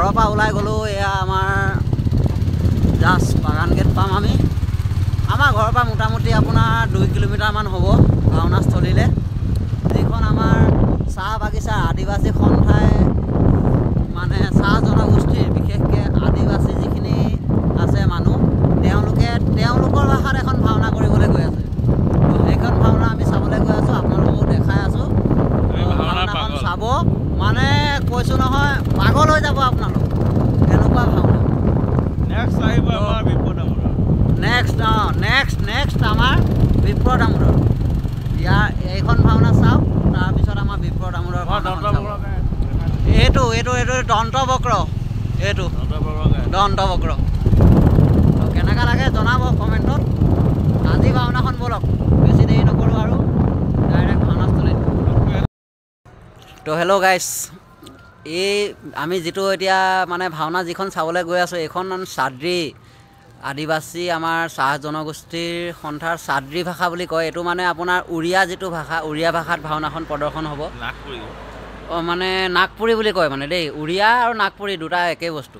ঘৰৰ পৰা ওলাই গ'লোঁ। এয়া আমাৰ জাষ্ট বাগান গেট পাম আমি। আমাৰ ঘৰৰ পৰা মোটামুটি আপোনাৰ 2 কিলোমিটাৰমান হ'ব ভাওনাস্থলীলৈ, যিখন আমাৰ চাহ বাগিচা আদিবাসী সন্থাই মানে চাহ জনগোষ্ঠীৰ বিশেষকৈ আদিবাসী যিখিনি আছে মানুহ, তেওঁলোকৰ ভাষাত এখন ভাওনা কৰিবলৈ গৈ আছে। তো সেইখন ভাওনা আমি চাবলৈ গৈ আছোঁ, আপোনালোককো দেখাই আছোঁ। ভাওনাখন চাব মানে কৈছোঁ নহয়, পাগল হৈ যাব আপোনালোক, এনেকুৱা ভাওনা। নেক্সট আমাৰ বিপ্ৰ দামোদৰ। এইখন ভাওনা চাওক, তাৰপিছত আমাৰ বিপ্ৰ দামোদৰ এইটো দন্তবক্ৰ, এইটো দন্তবক্ৰ। কেনেকুৱা লাগে জনাব কমেণ্টত। আজি ভাওনাখন ব'লক, বেছি দেৰি নকৰোঁ আৰু ডাইৰেক্ট ভাওনাস্থলীত। তো হেল্ল' গাইজ, এই আমি যিটো এতিয়া মানে ভাওনা যিখন চাবলৈ গৈ আছোঁ, এইখন চাদ্ৰী আদিবাসী আমাৰ চাহ জনগোষ্ঠীৰ সন্থাৰ চাদ্ৰী ভাষা বুলি কয়। এইটো মানে আপোনাৰ উৰিয়া যিটো ভাষা, উৰিয়া ভাষাত ভাওনাখন প্ৰদৰ্শন হ'ব। মানে নাগপুৰী বুলি কয় মানে দেই, উৰিয়া আৰু নাগপুৰী দুটা একেই বস্তু।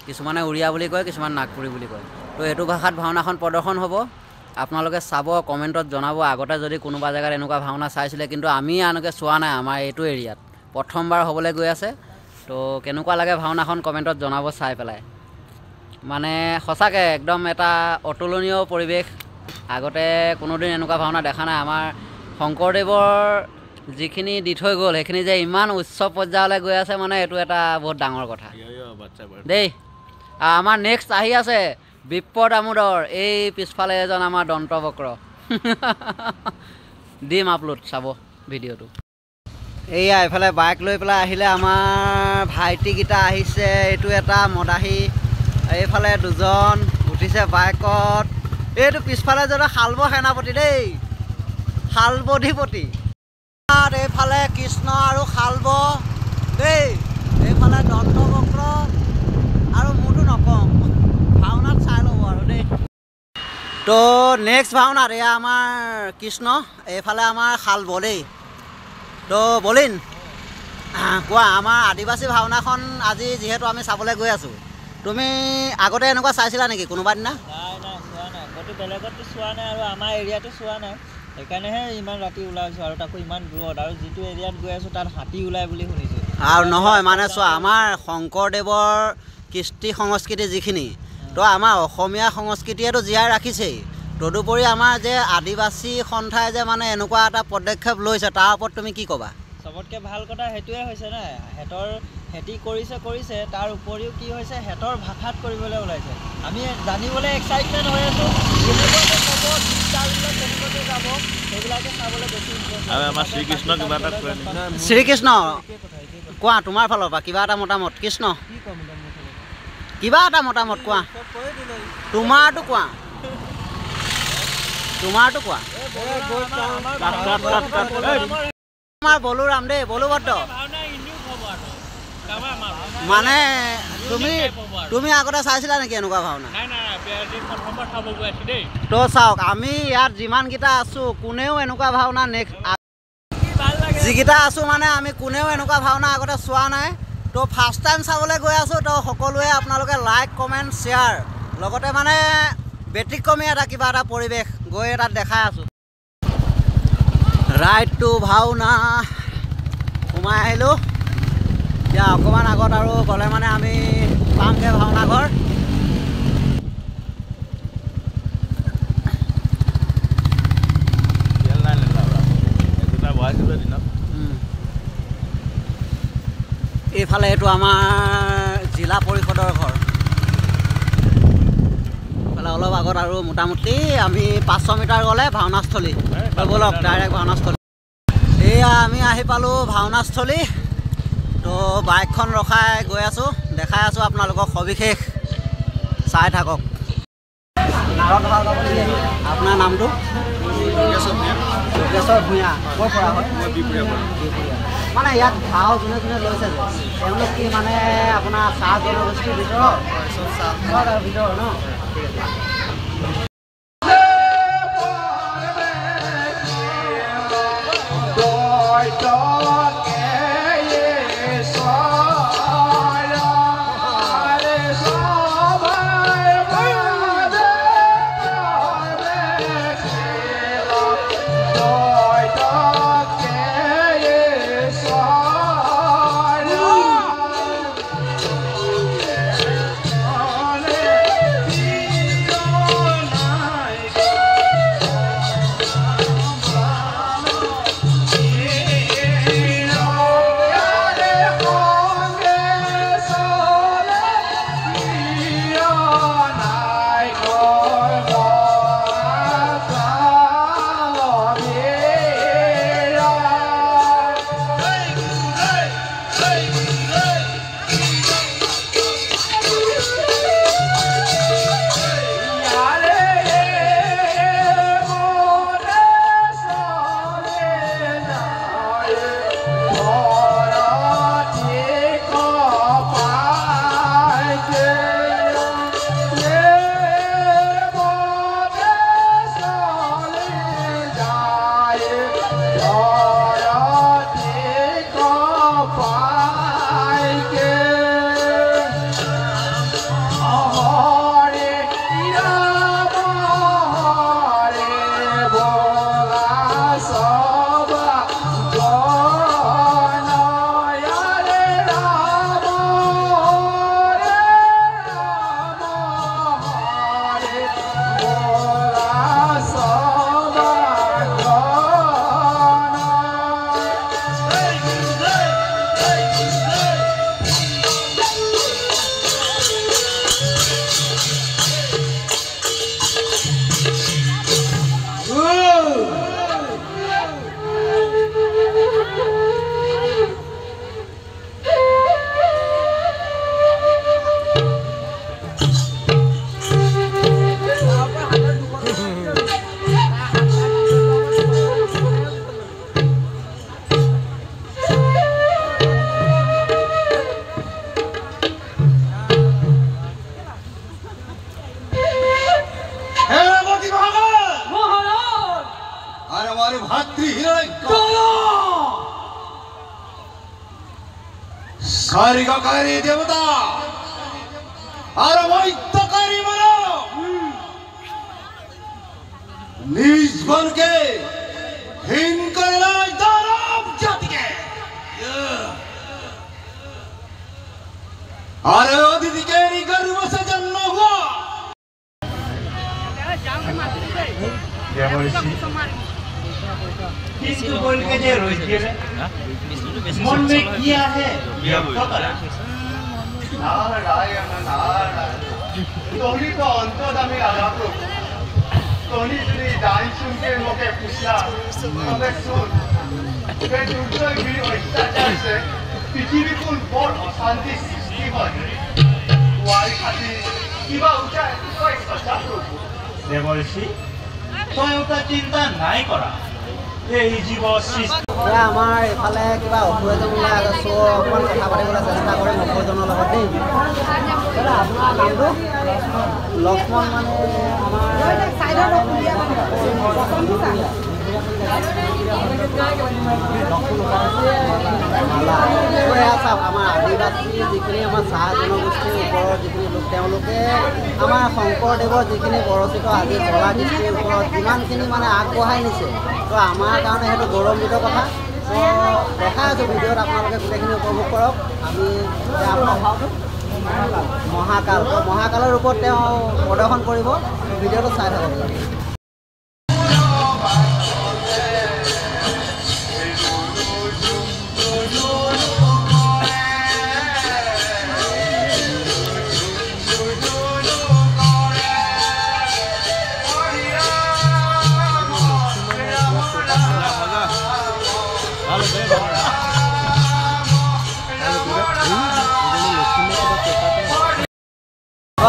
কিছুমানে উৰিয়া বুলি কয়, কিছুমান নাগপুৰী বুলি কয়। তো এইটো ভাষাত ভাওনাখন প্ৰদৰ্শন হ'ব। আপোনালোকে চাব, কমেণ্টত জনাব। আগতে যদি কোনোবা জেগাত এনেকুৱা ভাওনা চাইছিলে, কিন্তু আমি আনকে চোৱা নাই আমাৰ এইটো এৰিয়াত, প্ৰথমবাৰ হ'বলৈ গৈ আছে। তো কেনেকুৱা লাগে ভাওনাখন কমেণ্টত জনাব চাই পেলাই। মানে সঁচাকৈ একদম এটা অতুলনীয় পৰিৱেশ। আগতে কোনোদিন এনেকুৱা ভাওনা দেখা নাই। আমাৰ শংকৰদেৱৰ যিখিনি দি থৈ গ'ল, সেইখিনি যে ইমান উচ্চ পৰ্যায়লৈ গৈ আছে, মানে এইটো এটা বহুত ডাঙৰ কথা দেই। আমাৰ নেক্সট আহি আছে বিপ্ৰ দামোদৰ। এই পিছফালে এজন আমাৰ দন্তবক্ৰ। দিম আপলোড, চাব ভিডিঅ'টো। এইয়া এইফালে বাইক লৈ পেলাই আহিলে আমাৰ ভাইটিকেইটা আহিছে। এইটো এটা মদাহী, এইফালে দুজন উঠিছে বাইকত। এইটো পিছফালে যদি শালব সেনাপতি দেই, শালবধিপতি। এইফালে কৃষ্ণ আৰু শালব দেই, এইফালে দন্তবক্ৰ আৰু মোৰতো নকওঁ, ভাওনাত চাই ল'ব আৰু দেই। তো নেক্সট ভাওনাত এয়া আমাৰ কৃষ্ণ, এইফালে আমাৰ শালব দেই। তো বলিন কোৱা, আমাৰ আদিবাসী ভাওনাখন আজি যিহেতু আমি চাবলৈ গৈ আছোঁ, তুমি আগতে এনেকুৱা চাইছিলা নেকি কোনোবা দিনা? নাই চোৱা নাই, ক'তো বেলেগতো চোৱা নাই আৰু আমাৰ এৰিয়াটো চোৱা নাই। সেইকাৰণেহে ইমান ৰাতি ওলাইছোঁ, আৰু তাকো ইমান দূৰত। আৰু যিটো এৰিয়াত গৈ আছোঁ তাত হাতী ওলাই বুলি শুনিছোঁ। আৰু নহয় মানে চোৱা, আমাৰ শংকৰদেৱৰ কৃষ্টি সংস্কৃতি যিখিনি, তো আমাৰ অসমীয়া সংস্কৃতিয়েতো জীয়াই ৰাখিছেই। তদুপৰি আমাৰ যে আদিবাসী সন্থাই যে মানে এনেকুৱা এটা পদক্ষেপ লৈছে, তাৰ ওপৰত তুমি কি ক'বা? চবতকৈ ভাল কথা সেইটোৱে হৈছে নাই, খেতি কৰিছে, তাৰ উপৰিও কি হৈছে, হেঁতৰ ভাষাত কৰিবলৈ ওলাইছে। আমি জানিবলৈ এক্সাইটমেণ্ট হৈ আছোঁ, কেনেকুৱাকৈ ক'ব, চিন্তাবিলাক কেনেকুৱাকৈ যাব, সেইবিলাকে চাবলৈ বেছি শ্ৰীকৃষ্ণ কিবা এটা কয়। শ্ৰীকৃষ্ণ কোৱা তোমাৰ ফালৰ পৰা কিবা এটা মতামত। কৃষ্ণ কিবা এটা মতামত কোৱা, তোমাৰটো কোৱা। আমাৰ বলোৰাম দেই, বলুভদ্ৰ। মানে তুমি আগতে চাইছিলা নেকি এনেকুৱা ভাওনা? তো চাওক, আমি ইয়াত যিমানকেইটা আছোঁ, কোনেও এনেকুৱা ভাওনা যিকেইটা আছোঁ মানে আমি কোনেও এনেকুৱা ভাওনা আগতে চোৱা নাই। তো ফাৰ্ষ্ট টাইম চাবলৈ গৈ আছোঁ। তো সকলোৱে আপোনালোকে লাইক, কমেণ্ট, শ্বেয়াৰ, লগতে মানে ব্যতিক্ৰমী এটা কিবা এটা পৰিৱেশ গৈ তাত দেখাই আছোঁ। ৰাইট টু ভাওনা সোমাই আহিলোঁ। এতিয়া অকণমান আগত আৰু গ'লে মানে আমি পামগৈ ভাওনা ঘৰ। এইফালে এইটো আমাৰ জিলা পৰিষদৰ ঘৰ। এইফালে অলপ আগত আৰু মোটামুটি আমি 500 মিটাৰ গ'লে ভাওনাস্থলী। ব'লক ডাইৰেক্ট ভাওনাস্থলী। এয়া আমি আহি পালোঁ ভাওনাস্থলী। তো বাইকখন ৰখাই গৈ আছোঁ, দেখাই আছোঁ আপোনালোকক সবিশেষ, চাই থাকক। আপোনাৰ নামটো? যোগেশ্বৰ ভূঞা। ক'ৰ পৰা হয়? মানে ইয়াত ভাও যোনে যোনে লৈছে যে তেওঁলোক কি মানে আপোনাৰ চাহ জনগোষ্ঠীৰ ভিতৰত ন? কারিগকারী দেবতা আর বৈদ্যকারী মানব নিজ বলকে হীন করে নয় দানব জাতিকে আর অতিথিকে গর্ব से जन्म हुआ किंतु बोल के जे रोज दिए मन में किया है व्यक्त करा नारायण नारायण तोहनी तो अंतर्दामी राजा प्रभु तोहनी যদি দান শুনকে লোকে পুছলা তবে শুন যে দুর্যোগ গিরি অত্যাচার সে পৃথিবীকুল বড় অশান্তি সৃষ্টি হয় ওয়াই খাতি কিবা উঠাই কই সচা প্রভু দেবর্ষি তই ওটা চিন্তা নাই কৰা এই জীৱ সৃষ্টি আমাৰ এফালে কিবা অপ্ৰয়োজন ওলাই আছে অকণমান কথা পাতিবলৈ চেষ্টা কৰিম অপ্ৰয়োজনৰ লগত দেই আপোনাৰ নামটো লক্ষ্মণ মানে চাওক আমাৰ আদিবাসী যিখিনি আমাৰ চাহ জনগোষ্ঠীৰ ওপৰত যিখিনি লোক তেওঁলোকে আমাৰ শংকৰদেৱৰ যিখিনি বৰচিত আজি কলা কৃষ্টিৰ ওপৰত যিমানখিনি মানে আগবঢ়াই নিছে তো আমাৰ কাৰণে সেইটো গৌৰৱান্বিত কথা তো দেখাই আছোঁ ভিডিঅ'ত আপোনালোকে গোটেইখিনি উপভোগ কৰক আমি আপোনাৰ ভাওটো মহাকাল তো মহাকালৰ ৰূপত তেওঁ প্ৰদৰ্শন কৰিব ভিডিঅ'টো চাই থাকক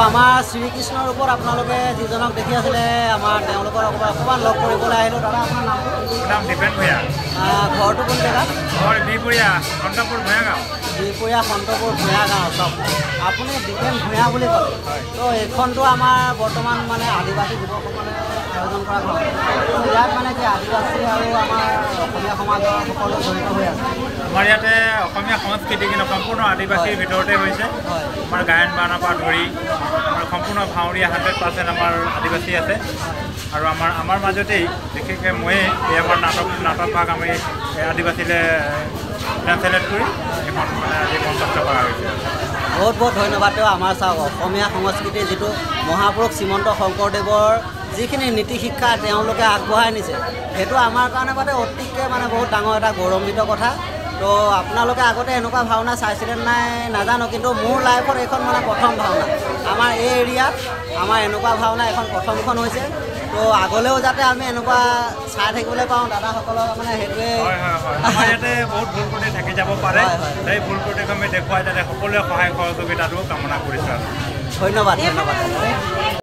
আমাৰ শ্ৰীকৃষ্ণৰ ওপৰত আপোনালোকে যিজনক দেখি আছিলে আমাৰ তেওঁলোকৰ অকণমান লগ কৰিবলৈ আহিলোঁ দাদা আপোনাৰ নামটো নাম দীপেন ভূঞা ঘৰটো কোন জেগাত ঘৰ বিপুৰীয়া সন্তপুৰ ভূঞা গাঁও বিপুৰীয়া সন্তপুৰ ভূঞা গাঁও চব আপুনি দীপেন ভূঞা বুলি ক'লে তো এইখনটো আমাৰ বৰ্তমান মানে আদিবাসী যুৱকসকলে আয়োজন কৰা হয় ইয়াত মানে কি আদিবাসী আৰু আমাৰ অসমীয়া সমাজৰ সকলো জড়িত হৈ আছে আমাৰ ইয়াতে অসমীয়া সংস্কৃতি কিন্তু সম্পূৰ্ণ আদিবাসীৰ ভিতৰতে হৈছে আমাৰ গায়ন বায়নৰ পৰা ধৰি আমাৰ সম্পূৰ্ণ ভাৱৰীয়া 100% আমাৰ আদিবাসী আছে আৰু আমাৰ মাজতেই বিশেষকৈ ময়ে এই আমাৰ নাটক ভাগ আমি আদিবাসীলৈ ট্ৰান্সলেট কৰি এখন মানে আজি মঞ্চস্থ কৰা হৈছে বহুত বহুত ধন্যবাদ তেওঁ আমাৰ চাওক অসমীয়া সংস্কৃতিৰ যিটো মহাপুৰুষ শ্ৰীমন্ত শংকৰদেৱৰ যিখিনি নীতি শিক্ষা তেওঁলোকে আগবঢ়াই নিছে সেইটো আমাৰ কাৰণে মানে অতিকৈ মানে বহুত ডাঙৰ এটা গৌৰৱান্বিত কথা তো আপোনালোকে আগতে এনেকুৱা ভাওনা চাইছিলে নাই নাজানো কিন্তু মোৰ লাইফত এইখন মানে প্ৰথম ভাওনা আমাৰ এই এৰিয়াত আমাৰ এনেকুৱা ভাওনা এখন প্ৰথমখন হৈছে তো আগলৈও যাতে আমি এনেকুৱা চাই থাকিবলৈ পাওঁ দাদাসকলক মানে সেইটোৱে আমাৰ ইয়াতে বহুত ভুল ত্ৰুটি থাকি যাব পাৰে সেই ভুল ত্ৰুটিক আমি দেখুৱাই যাতে সকলোৱে সহায় সহযোগিতাটো কামনা কৰিছোঁ ধন্যবাদ